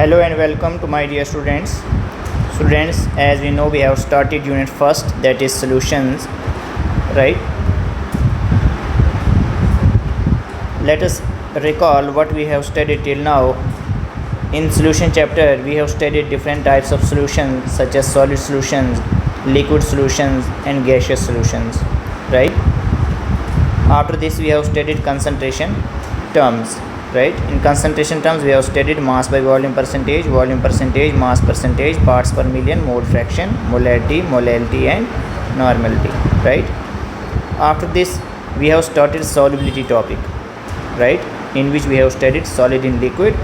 Hello and welcome to my dear students. Students, as we know, we have started unit first, that is solutions, right? Let us recall what we have studied till now. In solution chapter, we have studied different types of solutions such as solid solutions, liquid solutions and gaseous solutions, right? After this, we have studied concentration terms. Right, in concentration terms we have studied mass by volume percentage, mass percentage, parts per million, mole fraction, molality and normality. Right, after this we have started solubility topic, right, in which we have studied solid in liquid.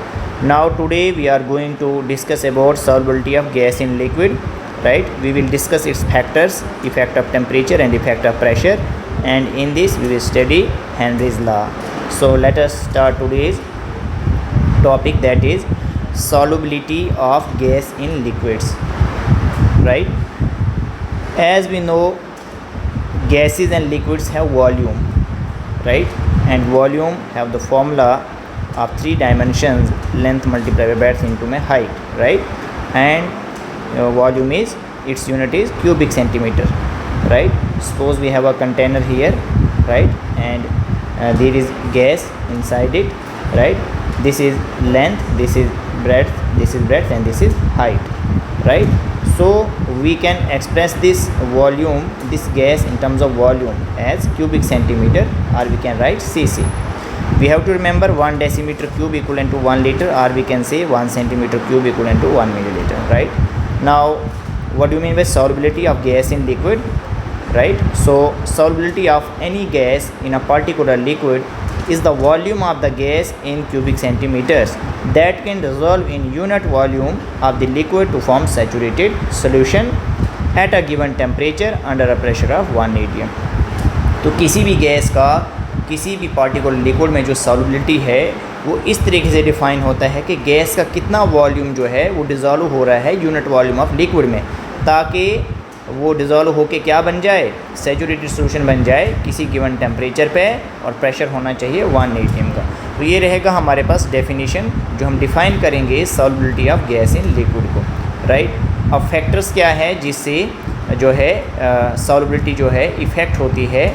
Now today we are going to discuss about solubility of gas in liquid. Right, we will discuss its factors, effect of temperature and effect of pressure, and in this we will study Henry's law. So let us start today's topic, that is solubility of gas in liquids. Right, as we know, gases and liquids have volume, right, and volume have the formula of 3 dimensions: length multiplied by breadth into my height, right, and volume is, its unit is cubic centimeter. Right, suppose we have a container here, right, and there is gas inside it, right, this is length, this is breadth, and this is height, right. So we can express this volume, this gas, in terms of volume as cubic centimeter, or we can write cc. We have to remember 1 decimeter cube equivalent to 1 liter, or we can say 1 centimeter cube equivalent to 1 milliliter. Right, now what do you mean by solubility of gas in liquid? Right, so solubility of any gas in a particular liquid is the volume of the gas in cubic centimeters that can dissolve in unit volume of the liquid to form saturated solution at a given temperature under a pressure of 1 atm. तो किसी भी gas का किसी भी particular liquid में जो solubility है वो इस तरीके से डिफाइन होता है कि गैस का कितना वॉल्यूम जो है वो डिज़ोल्व हो रहा है यूनिट वॉल्यूम ऑफ लिक्विड में, ताकि वो डिज़ोल्व होके क्या बन जाए, सैचुरेटेड सॉल्यूशन बन जाए किसी गिवन टेम्परेचर पे, और प्रेशर होना चाहिए 1 atm का. तो ये रहेगा हमारे पास डेफिनेशन जो हम डिफ़ाइन करेंगे solubility of gas in liquid को. राइट, अब फैक्टर्स क्या है जिससे जो है सॉल्युबिलिटी जो है इफ़ेक्ट होती है,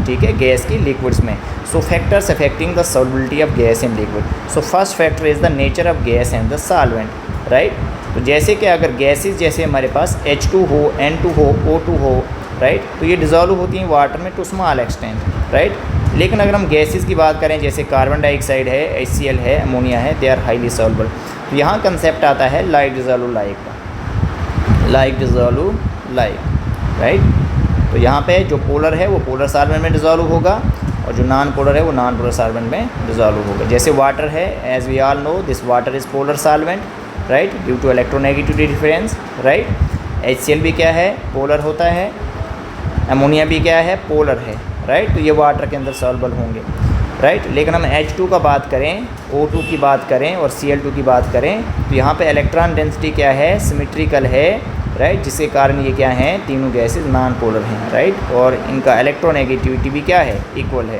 ठीक है, गैस की लिक्विड्स में. सो factors affecting the solubility of gas in liquid. So first factor is the nature of gas and the solvent. Right, तो जैसे कि अगर गैसेस जैसे हमारे पास H2 हो, N2 हो, O2 हो, राइट, तो ये डिज़ोल्व होती हैं वाटर में टू स्मॉल एक्सटेंट. राइट, लेकिन अगर हम गैसेस की बात करें जैसे कार्बन डाइऑक्साइड है, HCl है, अमोनिया है, दे आर हाईली सॉल्युबल. तो यहाँ कंसेप्ट आता है लाइक डिज़ोल्व लाइक का, लाइक डिज़ोल्व लाइक. राइट, तो यहाँ पे जो पोलर है वो पोलर सॉल्वेंट में डिज़ोल्व होगा, और जो नॉन पोलर है वो नॉन पोलर सॉल्वेंट में डिज़ोल्व होगा. जैसे वाटर है, as we all know this water is polar solvent, right, due to electronegativity difference. Right, HCl भी क्या है, पोलर होता है, अमोनिया भी क्या है, पोलर है. राइट, तो ये वाटर के अंदर सॉल्युबल होंगे. राइट, लेकिन हम H2 का बात करें, O2 की बात करें और Cl2 की बात करें, तो यहाँ पे इलेक्ट्रॉन डेंसिटी क्या है, सिमेट्रिकल है. राइट, जिसके कारण ये क्या हैं, तीनों गैसेज नॉन पोलर हैं. राइट, और इनका इलेक्ट्रोनेगेटिविटी भी क्या है, इक्वल है.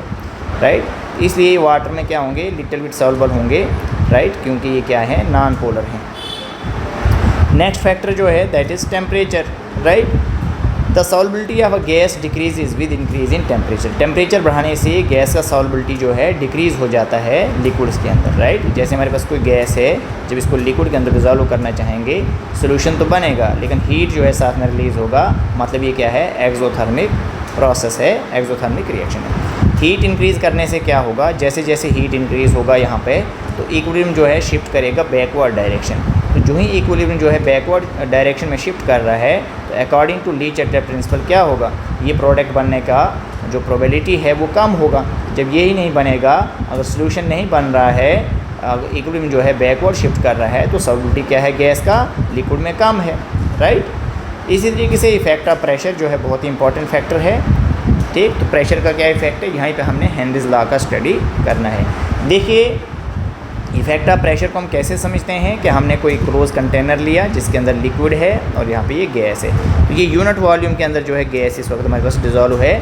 राइट, इसलिए वाटर में क्या होंगे, लिटिल बिट सॉल्युबल होंगे. राइट, क्योंकि ये क्या है, नॉन पोलर हैं. नेक्स्ट फैक्टर जो है that is temperature. Right, the solubility of a gas decreases with increase in temperature. Temperature बढ़ाने से गैस का सॉल्युबिलिटी जो है डिक्रीज़ हो जाता है लिक्विड्स के अंदर. राइट, जैसे हमारे पास कोई गैस है, जब इसको लिक्विड के अंदर डिज़ोल्व करना चाहेंगे, सोल्यूशन तो बनेगा लेकिन हीट जो है साथ में रिलीज़ होगा. मतलब ये क्या है, एक्सोथर्मिक प्रोसेस है, एक्सोथर्मिक रिएक्शन है. हीट इंक्रीज़ करने से क्या होगा, जैसे जैसे हीट इंक्रीज़ होगा यहाँ पे, तो इक्विलिब्रियम जो है शिफ्ट करेगा बैकवर्ड डायरेक्शन. तो जो ही इक्विलिब्रियम जो है बैकवर्ड डायरेक्शन में शिफ्ट कर रहा है, तो according to Le Chatelier principle क्या होगा, ये प्रोडक्ट बनने का जो प्रोबेबिलिटी है वो कम होगा. जब यही नहीं बनेगा, अगर सोल्यूशन नहीं बन रहा है, इक्विलिब्रियम जो है बैकवर्ड शिफ्ट कर रहा है, तो सॉल्युबिलिटी क्या है गैस का लिक्विड में कम है. राइट, इसी तरीके से इफेक्ट ऑफ प्रेशर जो है बहुत ही इंपॉर्टेंट फैक्टर है. ठीक, तो प्रेशर का क्या इफेक्ट है, यहाँ पे हमने हेनरीज लॉ का स्टडी करना है. देखिए, इफेक्ट ऑफ प्रेशर को हम कैसे समझते हैं कि हमने कोई क्लोज कंटेनर लिया जिसके अंदर लिक्विड है और यहाँ पे ये गैस है. तो ये यूनिट वॉल्यूम के अंदर जो है गैस इस वक्त हमारे पास डिज़ोल्व है,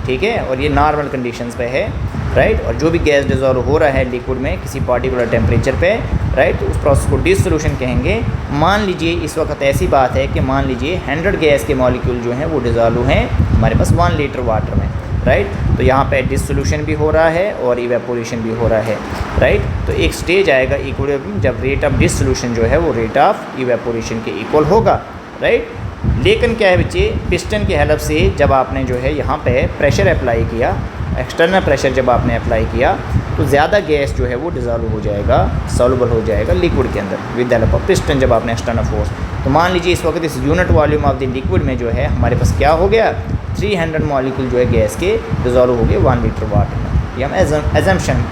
ठीक है, और ये नॉर्मल कंडीशंस पे है. राइट, और जो भी गैस डिज़ोल्व हो रहा है लिक्विड में किसी पार्टिकुलर टेम्परेचर पे, राइट। उस प्रोसेस को डिसोल्यूशन कहेंगे। मान लीजिए इस वक्त ऐसी बात है कि मान लीजिए 100 गैस के मॉलिक्यूल जो हैं वो डिज़ोल्व हैं हमारे पास 1 लीटर वाटर में, राइट। तो यहाँ पे डिसोल्यूशन भी हो रहा है और इवेपोरेशन भी हो रहा है, राइट। तो एक स्टेज आएगा इक्विलिब्रियम जब रेट ऑफ डिसोल्यूशन जो है वो रेट ऑफ इवेपोरेशन के इक्वल होगा, राइट। लेकिन क्या है बच्चे, पिस्टन की हेल्प से जब आपने जो है यहाँ पे प्रेशर अप्लाई किया, एक्सटर्नल प्रेशर जब आपने अप्लाई किया तो ज़्यादा गैस जो है वो डिज़ोल्व हो जाएगा, सॉल्युबल हो जाएगा लिक्विड के अंदर with the help of piston जब आपने एक्सटर्नल फोर्स। तो मान लीजिए इस वक्त इस unit volume of the liquid में जो है हमारे पास क्या हो गया, 300 मॉलिक्यूल जो है गैस के डिज़ोल्व हो गए 1 लीटर वाटर में। ये हम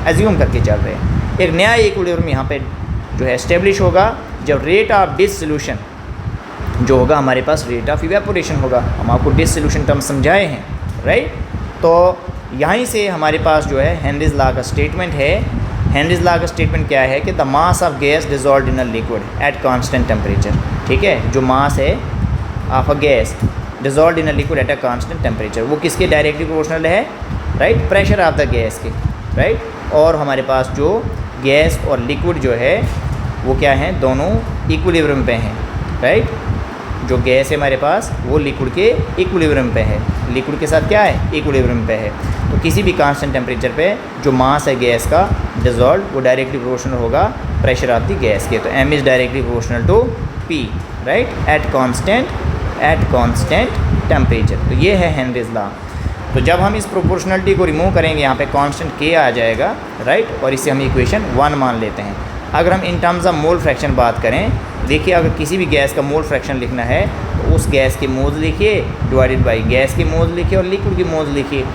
एज्यूम करके चल रहे हैं। एक नया इक्विलिब्रियम यहाँ पे जो है एस्टेब्लिश होगा जब रेट ऑफ डिसोल्यूशन जो होगा हमारे पास रेट ऑफ इवेपोरेशन होगा। हम आपको डिसोल्यूशन टर्म समझाए हैं, राइट। तो यहीं से हमारे पास जो है हेनरीज लॉ का स्टेटमेंट है। हेनरीज लॉ का स्टेटमेंट क्या है कि the mass of gas dissolved in a liquid at constant temperature, ठीक है। जो मास है of a gas dissolved in a liquid at a constant temperature वो किसके डायरेक्टली प्रोपोर्शनल है, right, pressure of the gas के, राइट। और हमारे पास जो गैस और लिक्विड जो है वो क्या हैं, दोनों इक्विलिब्रियम पे हैं, राइट। जो गैस है हमारे पास वो लिक्विड के इक्विलिब्रियम पे है, लिक्विड के साथ क्या है, इक्विलिब्रियम पे है। तो किसी भी कांस्टेंट टेम्परेचर पे जो मास है गैस का डिजॉल्व वो डायरेक्टली प्रोपोर्शनल होगा प्रेशर ऑफ द गैस के। तो m is directly proportional to p, right, at constant temperature. तो ये है हेनरीज लॉ। तो जब हम इस प्रोपोर्शनलिटी को रिमूव करेंगे यहाँ पे कांस्टेंट k आ जाएगा, राइट, और इससे हम इक्वेशन 1 मान लेते हैं। अगर हम इन टर्म्स ऑफ मोल फ्रैक्शन बात करें, देखिए अगर किसी भी गैस का मोल फ्रैक्शन लिखना है तो उस गैस के मोल्स लिखिए डिवाइडेड बाय गैस के मोल्स लिखिए और लिक्विड के मोल्स लिखिए।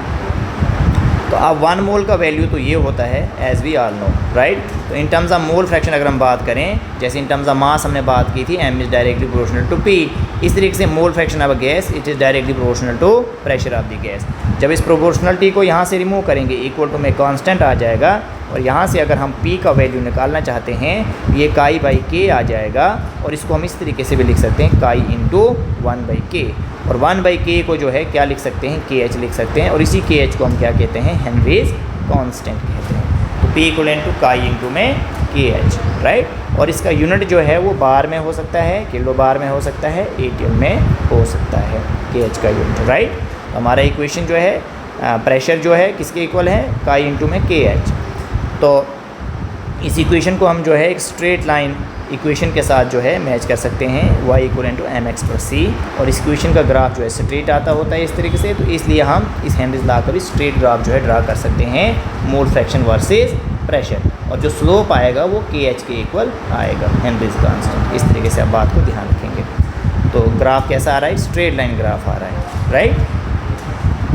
तो अब 1 मोल का वैल्यू तो ये होता है as we all know, right. तो in terms of mole fraction अगर हम बात करें, जैसे इन टर्म्स ऑफ मास हमने बात की थी m is directly proportional to p, इस तरीके से mole fraction of a gas it is directly proportional to pressure of the gas. जब इस प्रोपोर्शनलिटी को यहाँ से रिमूव करेंगे इक्वल टू में कांस्टेंट आ जाएगा और यहाँ से अगर हम p का वैल्यू निकालना चाहते हैं ये काई बाई k आ जाएगा और इसको हम इस तरीके से भी लिख सकते हैं काई इंटू 1/k, और 1/k को जो है क्या लिख सकते हैं, kh लिख सकते हैं, और इसी kh को हम क्या कहते हैं, हेनरीज कांस्टेंट कहते हैं। तो p इक्वल टू काई इंटू में kh, राइट। और इसका यूनिट जो है वो बार में हो सकता है, किलो बार में हो सकता है, ATM में हो सकता है kh का यूनिट, राइट। हमारा इक्वेशन जो है प्रेशर जो है किसके इक्वल है, काई इंटू में kh। तो इस इक्वेशन को हम जो है एक स्ट्रेट लाइन इक्वेशन के साथ जो है मैच कर सकते हैं, y इक्वल टू mx+c, और इस इक्वेशन का ग्राफ जो है स्ट्रेट आता होता है इस तरीके से। तो इसलिए हम इस हेनरीज लॉ का भी स्ट्रेट ग्राफ जो है ड्रा कर सकते हैं, मोल फ्रैक्शन वर्सेस प्रेशर, और जो स्लोप आएगा वो kh के इक्वल आएगा, हेनरीज कांस्टेंट। इस तरीके से आप बात को ध्यान रखेंगे। तो ग्राफ कैसा आ रहा है, स्ट्रेट लाइन ग्राफ आ रहा है, राइट।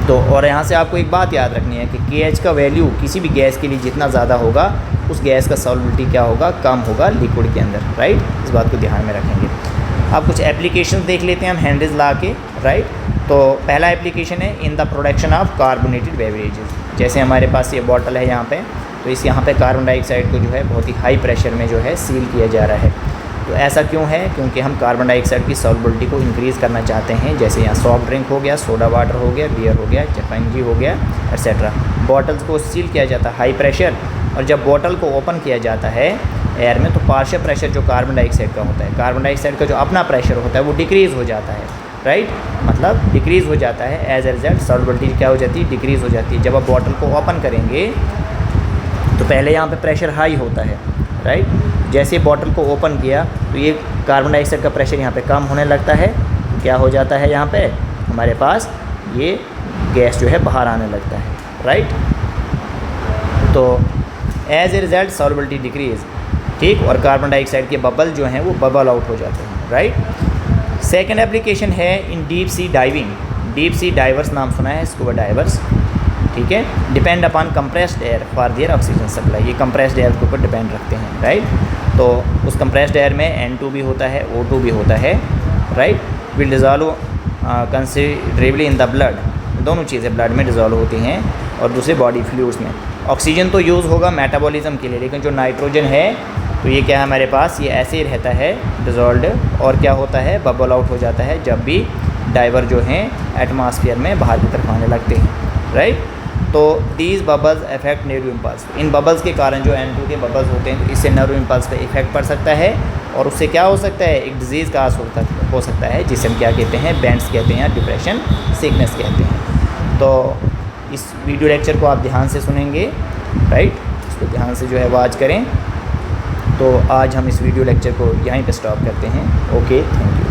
तो और यहाँ से आपको एक बात याद रखनी है कि kh का वैल्यू किसी भी गैस के लिए जितना ज़्यादा होगा उस गैस का सॉल्युबिलिटी क्या होगा, कम होगा लिक्विड के अंदर, राइट। इस बात को ध्यान में रखेंगे। अब कुछ एप्लीकेशंस देख लेते हैं हम हेनरीज लॉ के, राइट। तो पहला एप्लीकेशन है in the production of carbonated beverages. जैसे हमारे पास ये बॉटल है यहाँ पे, तो इस यहाँ पे कार्बन डाइऑक्साइड को जो है बहुत ही हाई प्रेशर में जो है सील किया जा रहा है। तो ऐसा क्यों है, क्योंकि हम कार्बन डाइऑक्साइड की सॉल्युबिलिटी को इंक्रीज़ करना चाहते हैं। जैसे यहाँ सॉफ्ट ड्रिंक हो गया, सोडा वाटर हो गया, बियर हो गया, चपंजी हो गया, एक्सेट्रा। बॉटल्स को सील किया जाता है हाई प्रेशर, और जब बॉटल को ओपन किया जाता है एयर में तो पार्शियल प्रेशर जो कार्बन डाइऑक्साइड का होता है, कार्बन डाइऑक्साइड का जो अपना प्रेशर होता है वो डिक्रीज़ हो जाता है, राइट, मतलब डिक्रीज़ हो जाता है। एज ए रिजल्ट सॉल्युबिलिटी क्या हो जाती है, डिक्रीज़ हो जाती है। जब आप बॉटल को ओपन करेंगे तो पहले यहाँ पे प्रेशर हाई होता है, राइट। जैसे बॉटल को ओपन किया तो ये कार्बन डाइऑक्साइड का प्रेशर यहाँ पे कम होने लगता है। क्या हो जाता है, यहाँ पे हमारे पास ये गैस जो है बाहर आने लगता है, राइट। तो as a result solubility decrease, ठीक, और कार्बन डाइऑक्साइड के बबल जो हैं वो बबल आउट हो जाते हैं, राइट। सेकेंड एप्लीकेशन है इन deep sea diving. Deep sea diverse नाम सुना है, स्कूबा डाइवर्स, ठीक है। Depend upon compressed air for their oxygen supply, ये कंप्रेस्ड एयर के ऊपर डिपेंड रखते हैं, राइट। तो उस कंप्रेस्ड एयर में N2 भी होता है, O2 भी होता है, right. Will dissolve considerably in the blood, दोनों चीज़ें ब्लड में डिज़ोल्व होती हैं और दूसरे बॉडी फ्लूइड्स में। ऑक्सीजन तो यूज़ होगा मेटाबॉलिज्म के लिए, लेकिन जो नाइट्रोजन है तो ये क्या है हमारे पास, ये ऐसे ही रहता है डिज़ोल्व्ड, और क्या होता है, बबल आउट हो जाता है जब भी डाइवर जो हैं एटमॉस्फेयर में बाहर की तरफ आने लगते हैं, राइट। तो these bubbles affect nerve impulse, in bubbles के कारण जो N2 के बबल्स होते हैं तो इससे नर्व इम्पल्स पे इफेक्ट पड़ सकता है और उससे क्या हो सकता है, एक डिजीज़ का हो सकता है जिसे हम क्या कहते हैं, बैंड्स कहते हैं या डिप्रेशन सिकनेस कहते हैं। तो इस वीडियो लेक्चर को आप ध्यान से सुनेंगे, राइट, इसको ध्यान से जो है वॉच करें। तो आज हम इस वीडियो लेक्चर को यहीं पे स्टॉप करते हैं। Okay, thank you.